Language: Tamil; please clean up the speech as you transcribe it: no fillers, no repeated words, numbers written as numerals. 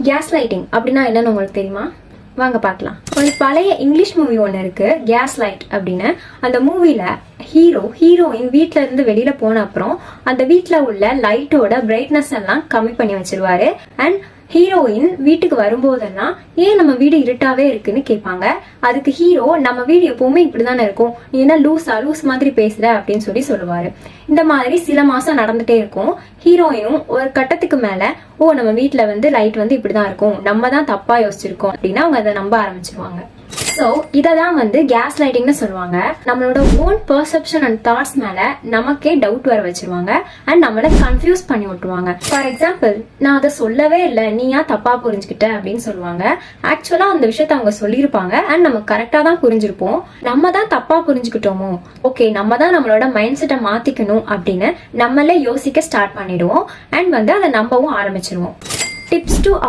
கேஸ் லைட்டிங் அப்படின்னா என்னன்னு உங்களுக்கு தெரியுமா? வாங்க பார்க்கலாம். ஒரு பழைய இங்கிலீஷ் மூவி ஒன்று இருக்கு, கேஸ் லைட் அப்படின்னு. அந்த மூவில ஹீரோயின் வீட்டில இருந்து வெளியில போன அப்புறம் அந்த வீட்டில் உள்ள லைட்டோட பிரைட்னஸ் எல்லாம் கம்மி பண்ணி வச்சிருவாரு. அண்ட் ஹீரோயின் வீட்டுக்கு வரும்போதெல்லாம் ஏன் நம்ம வீடு இருட்டாவே இருக்குன்னு கேட்பாங்க. அதுக்கு ஹீரோ, நம்ம வீடு எப்பவுமே இப்படிதானே இருக்கும், நீ என்ன லூஸ் மாதிரி பேசுற அப்படின்னு சொல்லுவாரு. இந்த மாதிரி சில மாசம் நடந்துட்டே இருக்கும். ஹீரோயினும் ஒரு கட்டத்துக்கு மேல நம்ம வீட்டுல லைட் இப்படிதான் இருக்கும், நம்ம தான் தப்பா யோசிச்சிருக்கோம் அப்படின்னு அவங்க அதை நம்ப ஆரம்பிச்சிருவாங்க. ஸோ இததான் கேஸ் லைட்டிங்னு சொல்லுவாங்க. நம்மளோட ஓன் பெர்செப்ஷன் அண்ட் தாட்ஸ் மேல நமக்கே டவுட் வர வச்சிருவாங்க அண்ட் நம்மள கன்ஃபியூஸ் பண்ணி விட்டுருவாங்க. ஃபார் எக்ஸாம்பிள், நான் அதை சொல்லவே இல்லை, நீ ஏன் தப்பா புரிஞ்சுக்கிட்ட அப்படின்னு சொல்லுவாங்க. ஆக்சுவலா அந்த விஷயத்த அவங்க சொல்லியிருப்பாங்க அண்ட் நம்ம கரெக்டா தான் புரிஞ்சிருப்போம். நம்ம தான் தப்பா புரிஞ்சுக்கிட்டோமோ, ஓகே நம்ம தான் நம்மளோட மைண்ட் செட்டை மாத்திக்கணும் அப்படின்னு நம்மளே யோசிக்க ஸ்டார்ட் பண்ணிடுவோம் அண்ட் அதை நம்பவும் ஆரம்பிச்சிருவோம். Tips to